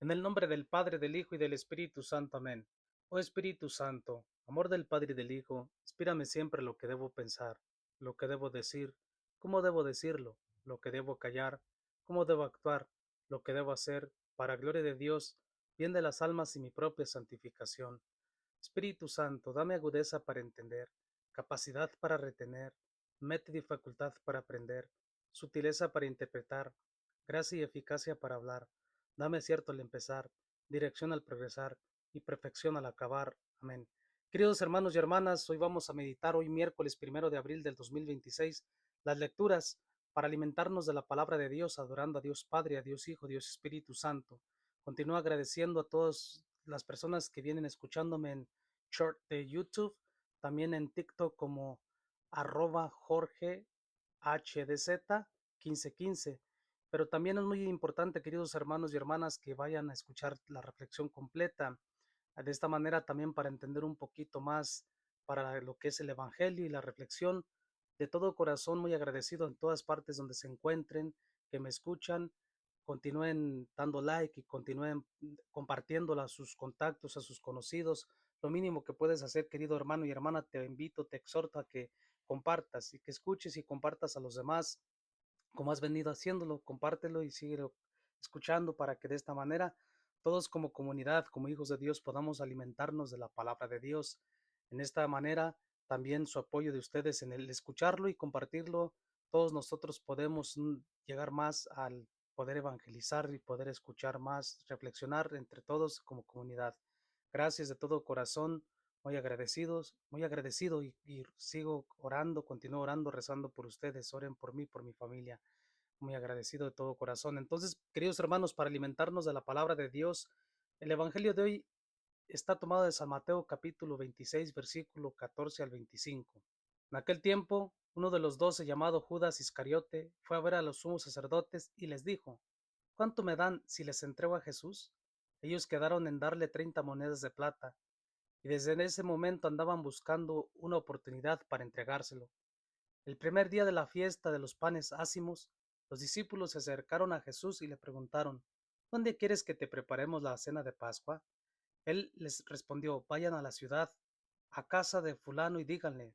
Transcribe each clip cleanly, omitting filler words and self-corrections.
En el nombre del Padre, del Hijo y del Espíritu Santo. Amén. Oh Espíritu Santo, amor del Padre y del Hijo, inspírame siempre lo que debo pensar, lo que debo decir, cómo debo decirlo, lo que debo callar, cómo debo actuar, lo que debo hacer, para gloria de Dios, bien de las almas y mi propia santificación. Espíritu Santo, dame agudeza para entender, capacidad para retener, método y facultad para aprender, sutileza para interpretar, gracia y eficacia para hablar. Dame acierto al empezar, dirección al progresar y perfección al acabar. Amén. Queridos hermanos y hermanas, hoy vamos a meditar, hoy miércoles 1 de abril del 2026, las lecturas para alimentarnos de la palabra de Dios, adorando a Dios Padre, a Dios Hijo, a Dios Espíritu Santo. Continúo agradeciendo a todas las personas que vienen escuchándome en short de YouTube, también en TikTok como @Jorge HDZ 1515. Pero también es muy importante, queridos hermanos y hermanas, que vayan a escuchar la reflexión completa. De esta manera también para entender un poquito más para lo que es el Evangelio y la reflexión. De todo corazón, muy agradecido en todas partes donde se encuentren, que me escuchan. Continúen dando like y continúen compartiéndola a sus contactos, a sus conocidos. Lo mínimo que puedes hacer, querido hermano y hermana, te invito, te exhorto a que compartas y que escuches y compartas a los demás como has venido haciéndolo. Compártelo y síguelo escuchando para que de esta manera todos como comunidad, como hijos de Dios, podamos alimentarnos de la palabra de Dios. En esta manera, también su apoyo de ustedes en el escucharlo y compartirlo, todos nosotros podemos llegar más al poder evangelizar y poder escuchar más, reflexionar entre todos como comunidad. Gracias de todo corazón, muy agradecido y sigo orando, continúo orando, rezando por ustedes. Oren por mí, por mi familia. Muy agradecido de todo corazón. Entonces, queridos hermanos, para alimentarnos de la palabra de Dios, el Evangelio de hoy está tomado de San Mateo capítulo 26, versículo 14 al 25. En aquel tiempo, uno de los 12, llamado Judas Iscariote, fue a ver a los sumos sacerdotes y les dijo: ¿Cuánto me dan si les entrego a Jesús? Ellos quedaron en darle 30 monedas de plata, y desde ese momento andaban buscando una oportunidad para entregárselo. El primer día de la fiesta de los panes ácimos, los discípulos se acercaron a Jesús y le preguntaron: ¿Dónde quieres que te preparemos la cena de Pascua? Él les respondió: Vayan a la ciudad, a casa de fulano, y díganle: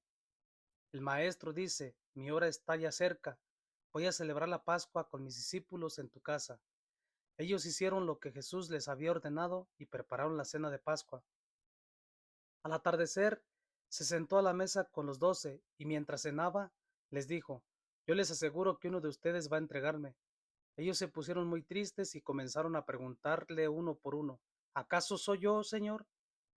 el maestro dice, mi hora está ya cerca, voy a celebrar la Pascua con mis discípulos en tu casa. Ellos hicieron lo que Jesús les había ordenado y prepararon la cena de Pascua. Al atardecer, se sentó a la mesa con los 12 y mientras cenaba, les dijo: Yo les aseguro que uno de ustedes va a entregarme. Ellos se pusieron muy tristes y comenzaron a preguntarle uno por uno: ¿Acaso soy yo, Señor?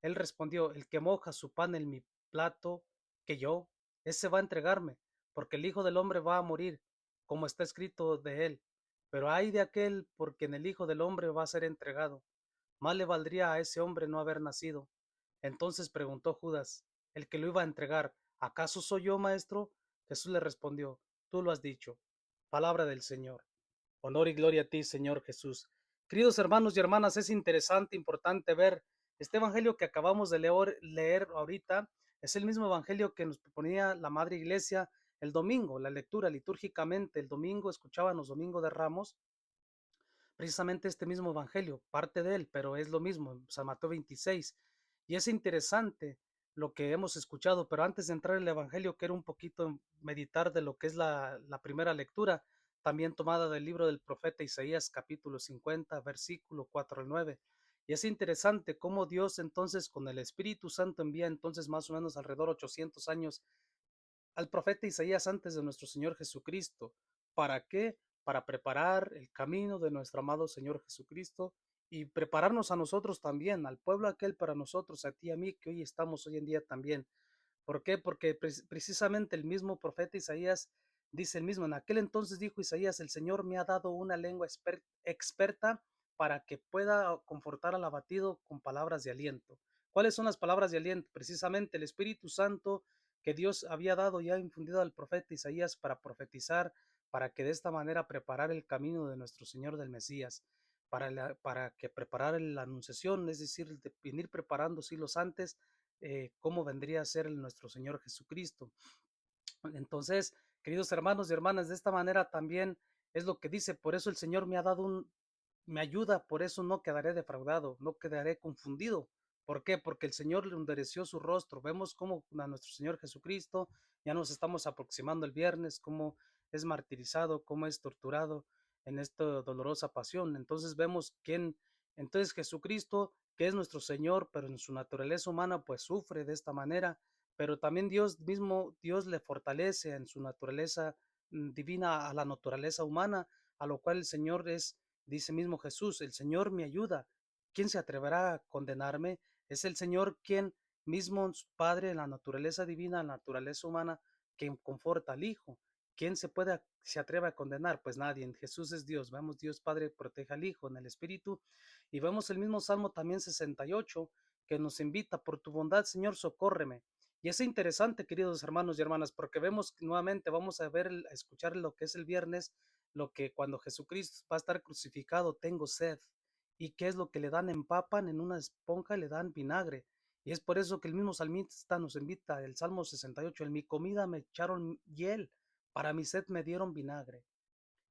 Él respondió: El que moja su pan en mi plato, que yo, ese va a entregarme, porque el Hijo del Hombre va a morir, como está escrito de él. Pero ay de aquel por quien el Hijo del Hombre va a ser entregado. Más le valdría a ese hombre no haber nacido. Entonces preguntó Judas, el que lo iba a entregar: ¿Acaso soy yo, maestro? Jesús le respondió: Tú lo has dicho. Palabra del Señor. Honor y gloria a ti, Señor Jesús. Queridos hermanos y hermanas, es interesante, importante ver este evangelio que acabamos de leer ahorita. Es el mismo evangelio que nos proponía la Madre Iglesia el domingo, la lectura litúrgicamente. El domingo escuchábamos Domingo de Ramos, precisamente este mismo evangelio, parte de él, pero es lo mismo, San Mateo 26. Y es interesante lo que hemos escuchado, pero antes de entrar en el evangelio, quiero un poquito meditar de lo que es la primera lectura, también tomada del libro del profeta Isaías, capítulo 50, versículo 4 al 9. Y es interesante cómo Dios entonces con el Espíritu Santo envía entonces más o menos alrededor de 800 años al profeta Isaías antes de nuestro Señor Jesucristo. ¿Para qué? Para preparar el camino de nuestro amado Señor Jesucristo y prepararnos a nosotros también, al pueblo aquel, para nosotros, a ti y a mí, que hoy estamos hoy en día también. ¿Por qué? Porque precisamente el mismo profeta Isaías dice el mismo: en aquel entonces dijo Isaías, el Señor me ha dado una lengua experta para que pueda confortar al abatido con palabras de aliento. ¿Cuáles son las palabras de aliento? Precisamente el Espíritu Santo que Dios había dado y ha infundido al profeta Isaías para profetizar, para que de esta manera preparar el camino de nuestro Señor del Mesías, para que preparar la anunciación, es decir, de venir preparando siglos antes cómo vendría a ser nuestro Señor Jesucristo. Entonces, queridos hermanos y hermanas, de esta manera también es lo que dice: por eso el Señor me ha dado me ayuda, por eso no quedaré defraudado, no quedaré confundido. ¿Por qué? Porque el Señor le endureció su rostro. Vemos cómo a nuestro Señor Jesucristo, ya nos estamos aproximando el viernes, cómo es martirizado, cómo es torturado en esta dolorosa pasión. Entonces vemos quién, entonces Jesucristo, que es nuestro Señor, pero en su naturaleza humana, pues sufre de esta manera, pero también Dios mismo, Dios le fortalece en su naturaleza divina a la naturaleza humana, a lo cual el Señor es, dice mismo Jesús, el Señor me ayuda. ¿Quién se atreverá a condenarme? Es el Señor quien mismo, Padre, en la naturaleza divina, en la naturaleza humana, quien conforta al Hijo. ¿Quién se atreve a condenar? Pues nadie. En Jesús es Dios. Vemos Dios Padre protege al Hijo en el Espíritu. Y vemos el mismo Salmo también 68 que nos invita, por tu bondad, Señor, socórreme. Y es interesante, queridos hermanos y hermanas, porque vemos nuevamente, vamos a ver, a escuchar lo que es el viernes, lo que cuando Jesucristo va a estar crucificado, tengo sed. ¿Y qué es lo que le dan? Empapan en una esponja y le dan vinagre. Y es por eso que el mismo salmista nos invita, el Salmo 68, en mi comida me echaron hiel, para mi sed me dieron vinagre.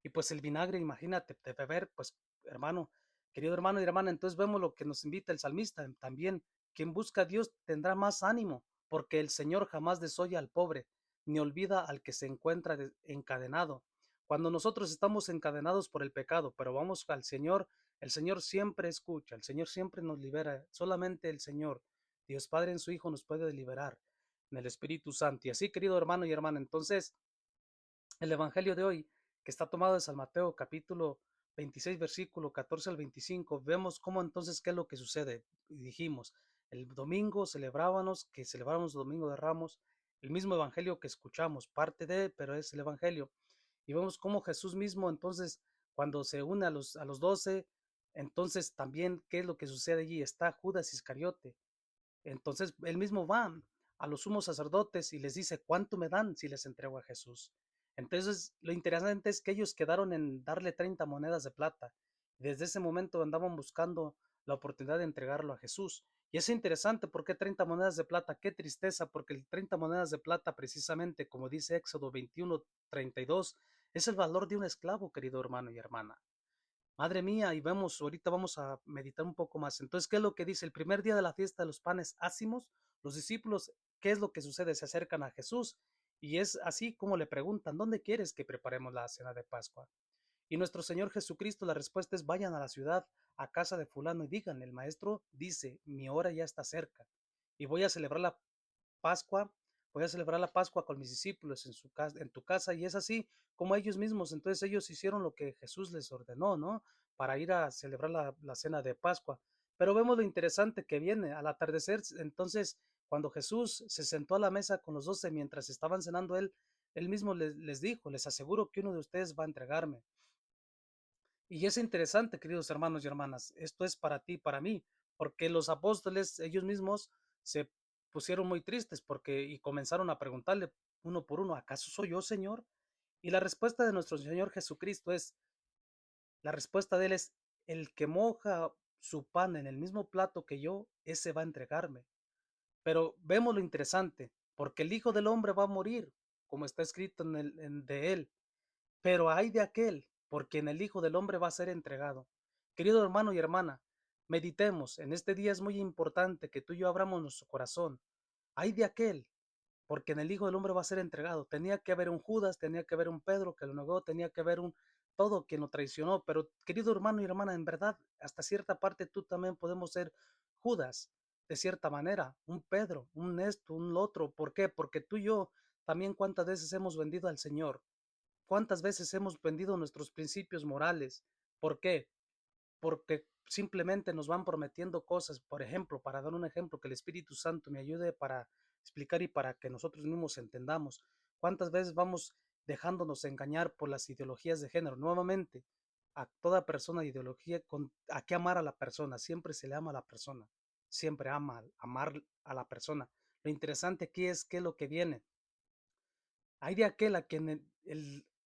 Y pues el vinagre, imagínate, de beber, pues hermano, querido hermano y hermana, entonces vemos lo que nos invita el salmista también. Quien busca a Dios tendrá más ánimo, porque el Señor jamás desoye al pobre, ni olvida al que se encuentra encadenado. Cuando nosotros estamos encadenados por el pecado, pero vamos al Señor, el Señor siempre escucha, el Señor siempre nos libera, solamente el Señor, Dios Padre en su Hijo nos puede liberar en el Espíritu Santo. Y así, querido hermano y hermana, entonces el Evangelio de hoy, que está tomado de San Mateo capítulo 26, versículo 14 al 25, vemos cómo entonces qué es lo que sucede. Y dijimos, el domingo celebrábamos, que celebramos el Domingo de Ramos, el mismo Evangelio que escuchamos, parte de, pero es el Evangelio. Y vemos cómo Jesús mismo entonces, cuando se une a los 12, entonces también, ¿qué es lo que sucede allí? Está Judas Iscariote, entonces él mismo va a los sumos sacerdotes y les dice, ¿cuánto me dan si les entrego a Jesús? Entonces lo interesante es que ellos quedaron en darle 30 monedas de plata. Desde ese momento andaban buscando la oportunidad de entregarlo a Jesús. Y es interesante porque 30 monedas de plata, qué tristeza, porque el 30 monedas de plata precisamente, como dice Éxodo 21:32, es el valor de un esclavo, querido hermano y hermana. Madre mía, y vemos, ahorita vamos a meditar un poco más. Entonces, ¿qué es lo que dice? El primer día de la fiesta de los panes ácimos, los discípulos, ¿qué es lo que sucede? Se acercan a Jesús y es así como le preguntan, ¿dónde quieres que preparemos la cena de Pascua? Y nuestro Señor Jesucristo, la respuesta es, vayan a la ciudad, a casa de fulano y digan, el maestro dice, mi hora ya está cerca y voy a celebrar la Pascua, voy a celebrar la Pascua con mis discípulos en, su casa, en tu casa, y es así como ellos mismos, entonces ellos hicieron lo que Jesús les ordenó, ¿no? Para ir a celebrar la cena de Pascua. Pero vemos lo interesante que viene al atardecer, entonces cuando Jesús se sentó a la mesa con los 12 mientras estaban cenando él mismo les dijo, les aseguro que uno de ustedes va a entregarme. Y es interesante, queridos hermanos y hermanas, esto es para ti, para mí, porque los apóstoles ellos mismos se pusieron muy tristes porque y comenzaron a preguntarle uno por uno, ¿acaso soy yo, Señor? Y la respuesta de nuestro Señor Jesucristo es, la respuesta de él es, el que moja su pan en el mismo plato que yo, ese va a entregarme. Pero vemos lo interesante, porque el Hijo del Hombre va a morir, como está escrito de él, pero hay de aquel por quien el Hijo del Hombre va a ser entregado. Querido hermano y hermana, meditemos. En este día es muy importante que tú y yo abramos nuestro corazón. Hay de aquel porque en el Hijo del Hombre va a ser entregado. Tenía que haber un Judas, tenía que haber un Pedro que lo negó, tenía que haber un todo quien lo traicionó. Pero querido hermano y hermana, en verdad, hasta cierta parte tú también podemos ser Judas, de cierta manera, un Pedro, un esto, un otro. ¿Por qué? Porque tú y yo también cuántas veces hemos vendido al Señor. ¿Cuántas veces hemos vendido nuestros principios morales? ¿Por qué? Porque simplemente nos van prometiendo cosas. Por ejemplo, para dar un ejemplo, que el Espíritu Santo me ayude para explicar y para que nosotros mismos entendamos. ¿Cuántas veces vamos dejándonos engañar por las ideologías de género? Nuevamente, a toda persona ideología, a qué amar a la persona, siempre se le ama a la persona, siempre amar a la persona. Lo interesante aquí es qué es lo que viene. Hay de aquel a quien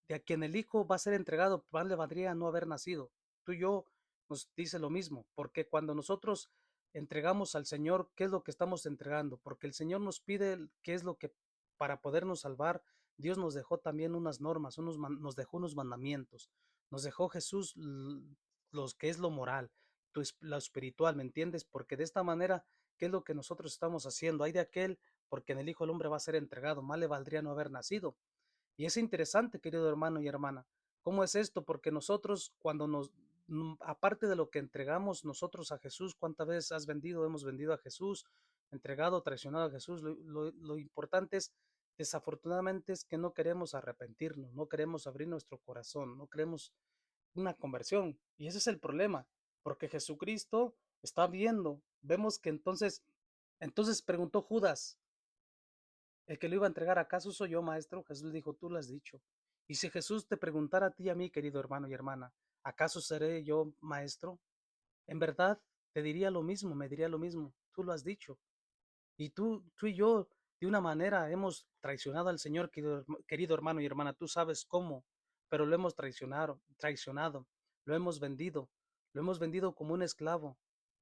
de a quien el Hijo va a ser entregado, más le valdría no haber nacido. Tú y yo nos dice lo mismo, porque cuando nosotros entregamos al Señor, ¿qué es lo que estamos entregando? Porque el Señor nos pide qué es lo que para podernos salvar, Dios nos dejó también unas normas, nos dejó unos mandamientos, nos dejó Jesús que es lo moral, lo espiritual, ¿me entiendes? Porque de esta manera, ¿qué es lo que nosotros estamos haciendo? Hay de aquel porque en el Hijo del Hombre va a ser entregado, más le valdría no haber nacido. Y es interesante, querido hermano y hermana, ¿cómo es esto? Porque nosotros cuando aparte de lo que entregamos nosotros a Jesús, ¿cuántas veces has vendido, hemos vendido a Jesús, entregado, traicionado a Jesús? Lo importante es, desafortunadamente, es que no queremos arrepentirnos, no queremos abrir nuestro corazón, no queremos una conversión. Y ese es el problema, porque Jesucristo está viendo, vemos que entonces preguntó Judas, el que lo iba a entregar, ¿acaso soy yo, maestro? Jesús le dijo, tú lo has dicho. Y si Jesús te preguntara a ti y a mí, querido hermano y hermana, ¿acaso seré yo maestro? En verdad, te diría lo mismo, me diría lo mismo. Tú lo has dicho. Y tú y yo, de una manera, hemos traicionado al Señor, querido hermano y hermana. Tú sabes cómo, pero lo hemos traicionado, lo hemos vendido como un esclavo.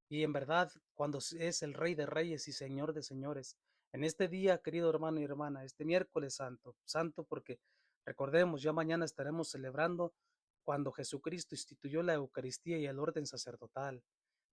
Y en verdad, cuando es el Rey de Reyes y Señor de Señores, en este día, querido hermano y hermana, este miércoles santo, santo porque recordemos, ya mañana estaremos celebrando cuando Jesucristo instituyó la Eucaristía y el orden sacerdotal.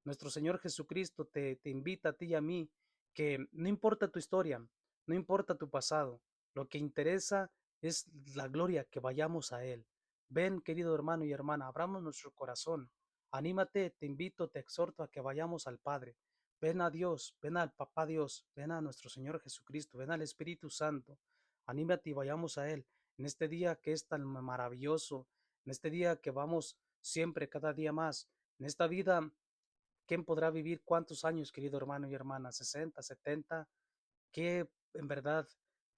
Nuestro Señor Jesucristo te invita a ti y a mí que no importa tu historia, no importa tu pasado, lo que interesa es la gloria, que vayamos a Él. Ven, querido hermano y hermana, abramos nuestro corazón, anímate, te invito, te exhorto a que vayamos al Padre. Ven a Dios, ven al Papá Dios, ven a nuestro Señor Jesucristo, ven al Espíritu Santo. Anímate y vayamos a Él en este día que es tan maravilloso, en este día que vamos siempre, cada día más, en esta vida. ¿Quién podrá vivir cuántos años, querido hermano y hermana? 60, 70. Que en verdad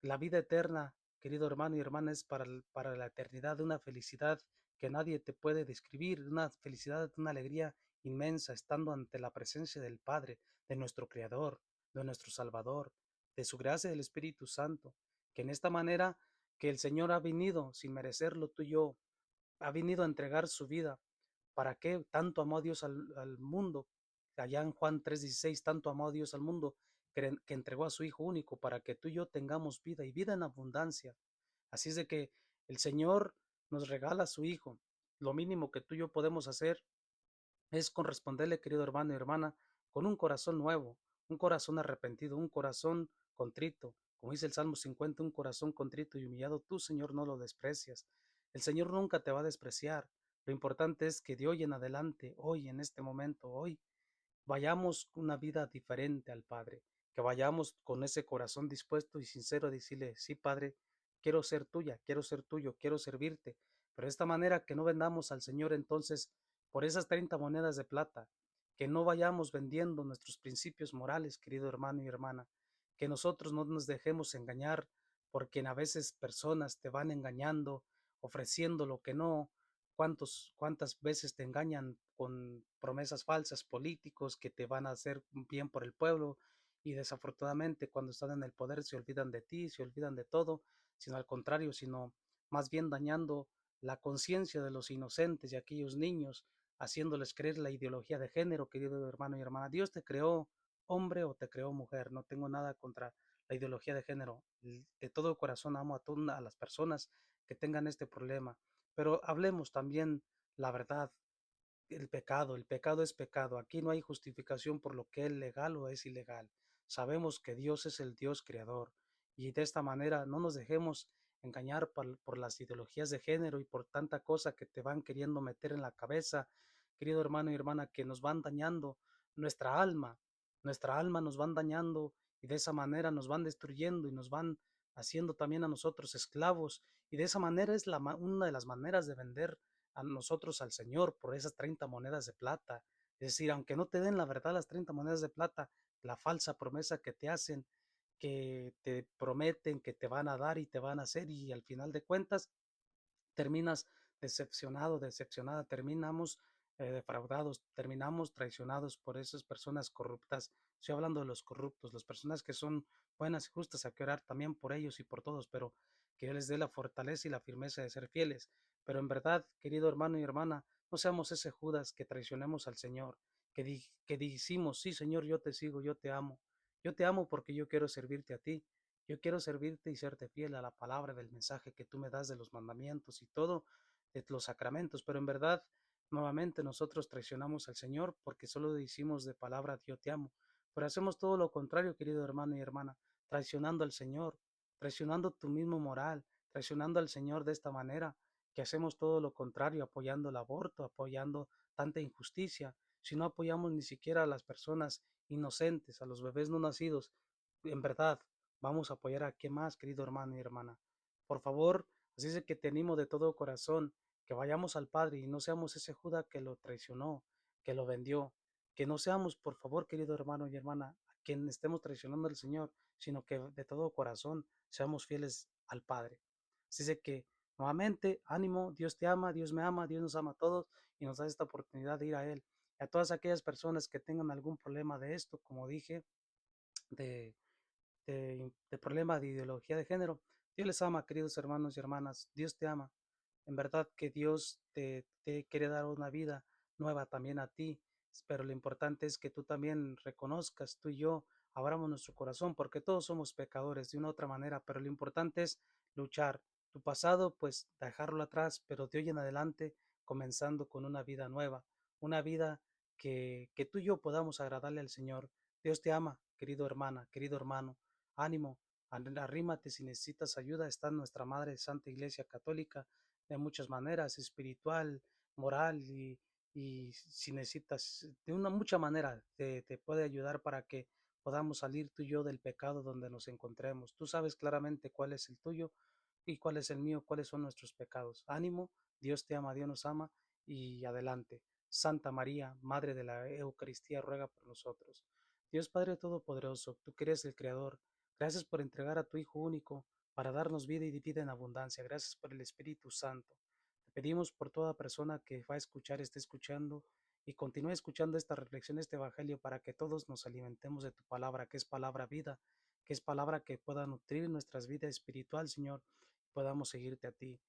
la vida eterna, querido hermano y hermana, es para la eternidad, una felicidad que nadie te puede describir, una felicidad, una alegría inmensa, estando ante la presencia del Padre, de nuestro Creador, de nuestro Salvador, de su gracia del Espíritu Santo, que en esta manera que el Señor ha venido sin merecerlo tú y yo, ha venido a entregar su vida. ¿Para qué? Tanto amó a Dios al mundo. Allá en Juan 3:16, tanto amó a Dios al mundo que entregó a su Hijo único para que tú y yo tengamos vida y vida en abundancia. Así es de que el Señor nos regala a su Hijo. Lo mínimo que tú y yo podemos hacer es corresponderle, querido hermano y hermana, con un corazón nuevo, un corazón arrepentido, un corazón contrito. Como dice el Salmo 50, un corazón contrito y humillado, tú, Señor, no lo desprecias. El Señor nunca te va a despreciar. Lo importante es que de hoy en adelante, hoy, en este momento, hoy, vayamos una vida diferente al Padre, que vayamos con ese corazón dispuesto y sincero a decirle, sí, Padre, quiero ser tuya, quiero ser tuyo, quiero servirte, pero de esta manera que no vendamos al Señor entonces por esas 30 monedas de plata, que no vayamos vendiendo nuestros principios morales, querido hermano y hermana, que nosotros no nos dejemos engañar, porque a veces personas te van engañando, ofreciendo lo que no, cuántas veces te engañan con promesas falsas, políticos que te van a hacer bien por el pueblo y desafortunadamente cuando están en el poder se olvidan de ti, se olvidan de todo, sino al contrario, sino más bien dañando la conciencia de los inocentes y aquellos niños, haciéndoles creer la ideología de género, querido hermano y hermana. Dios te creó hombre o te creó mujer, no tengo nada contra la ideología de género. De todo corazón amo a todas las personas que tengan este problema, pero hablemos también la verdad. El pecado es pecado. Aquí no hay justificación por lo que es legal o es ilegal. Sabemos que Dios es el Dios creador y de esta manera no nos dejemos engañar por las ideologías de género y por tanta cosa que te van queriendo meter en la cabeza, querido hermano y hermana, que nos van dañando nuestra alma. Nuestra alma nos van dañando y de esa manera nos van destruyendo y nos van haciendo también a nosotros esclavos. Y de esa manera es una de las maneras de vender a nosotros al Señor por esas 30 monedas de plata. Es decir, aunque no te den la verdad las 30 monedas de plata, la falsa promesa que te hacen, que te prometen que te van a dar y te van a hacer y al final de cuentas terminas decepcionado, decepcionada, terminamos defraudados, terminamos traicionados por esas personas corruptas. Estoy hablando de los corruptos, las personas que son buenas y justas, hay que orar también por ellos y por todos, pero que Dios les dé la fortaleza y la firmeza de ser fieles. Pero en verdad, querido hermano y hermana, no seamos ese Judas que traicionemos al Señor, que decimos, sí Señor, yo te sigo, yo te amo porque yo quiero servirte a ti, yo quiero servirte y serte fiel a la palabra del mensaje que tú me das de los mandamientos y todo, de los sacramentos, pero en verdad Nuevamente nosotros traicionamos al Señor porque solo decimos de palabra yo te amo, pero hacemos todo lo contrario, querido hermano y hermana, traicionando al Señor, traicionando tu mismo moral, traicionando al Señor de esta manera, que hacemos todo lo contrario, apoyando el aborto, apoyando tanta injusticia, si no apoyamos ni siquiera a las personas inocentes, a los bebés no nacidos, en verdad, vamos a apoyar a qué más, querido hermano y hermana. Por favor, así es que te animo de todo corazón que vayamos al Padre y no seamos ese Judas que lo traicionó, que lo vendió, que no seamos, por favor, querido hermano y hermana, a quien estemos traicionando al Señor, sino que de todo corazón seamos fieles al Padre. Así es que, nuevamente, ánimo, Dios te ama, Dios nos ama a todos y nos da esta oportunidad de ir a Él. Y a todas aquellas personas que tengan algún problema de esto, como dije, de de problema de ideología de género. Dios les ama, queridos hermanos y hermanas. Dios te ama. En verdad que Dios te quiere dar una vida nueva también a ti, pero lo importante es que tú también reconozcas, tú y yo, abramos nuestro corazón, porque todos somos pecadores de una u otra manera, pero lo importante es luchar. Tu pasado, pues dejarlo atrás, pero de hoy en adelante, comenzando con una vida nueva, una vida que tú y yo podamos agradarle al Señor. Dios te ama, querido hermana, querido hermano. Ánimo, arrímate si necesitas ayuda. Está nuestra Madre Santa Iglesia Católica de muchas maneras, espiritual, moral y si necesitas, de una mucha manera te puede ayudar para que podamos salir tú y yo del pecado donde nos encontremos. Tú sabes claramente cuál es el tuyo y cuál es el mío, cuáles son nuestros pecados. Ánimo, Dios te ama, Dios nos ama y adelante. Santa María, Madre de la Eucaristía, ruega por nosotros. Dios Padre Todopoderoso, tú que eres el Creador, gracias por entregar a tu Hijo único para darnos vida y vida en abundancia. Gracias por el Espíritu Santo. Te pedimos por toda persona que va a escuchar, esté escuchando y continúe escuchando esta reflexión, este Evangelio, para que todos nos alimentemos de tu palabra, que es palabra vida, que es palabra que pueda nutrir nuestras vidas espiritual, Señor, podamos seguirte a ti,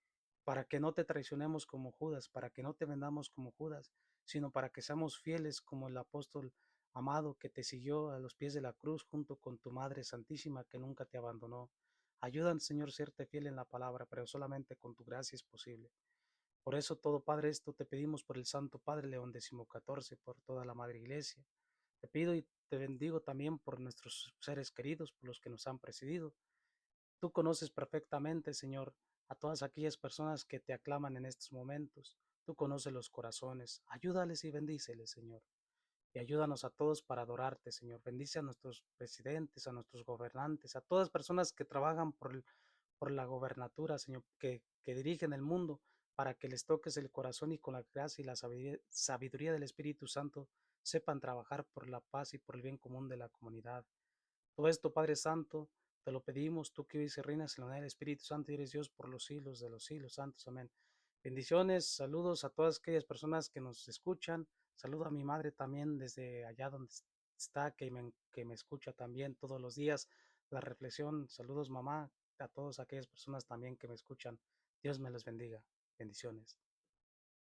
para que no te traicionemos como Judas, para que no te vendamos como Judas, sino para que seamos fieles como el apóstol amado que te siguió a los pies de la cruz junto con tu Madre Santísima que nunca te abandonó. Ayúdanos, Señor, a serte fiel en la palabra, pero solamente con tu gracia es posible. Por eso, todo Padre, esto te pedimos por el Santo Padre León XIV, por toda la Madre Iglesia. Te pido y te bendigo también por nuestros seres queridos, por los que nos han precedido. Tú conoces perfectamente, Señor, a todas aquellas personas que te aclaman en estos momentos. Tú conoces los corazones. Ayúdales y bendíceles, Señor. Y ayúdanos a todos para adorarte, Señor. Bendice a nuestros presidentes, a nuestros gobernantes, a todas personas que trabajan por la gobernatura, Señor, que dirigen el mundo, para que les toques el corazón y con la gracia y la sabiduría del Espíritu Santo sepan trabajar por la paz y por el bien común de la comunidad. Todo esto, Padre Santo, te lo pedimos, tú que vives y reinas en la unidad del Espíritu Santo y eres Dios por los siglos de los siglos santos. Amén. Bendiciones, saludos a todas aquellas personas que nos escuchan. Saludo a mi madre también desde allá donde está, que me escucha también todos los días la reflexión. Saludos, mamá, a todas aquellas personas también que me escuchan. Dios me los bendiga. Bendiciones.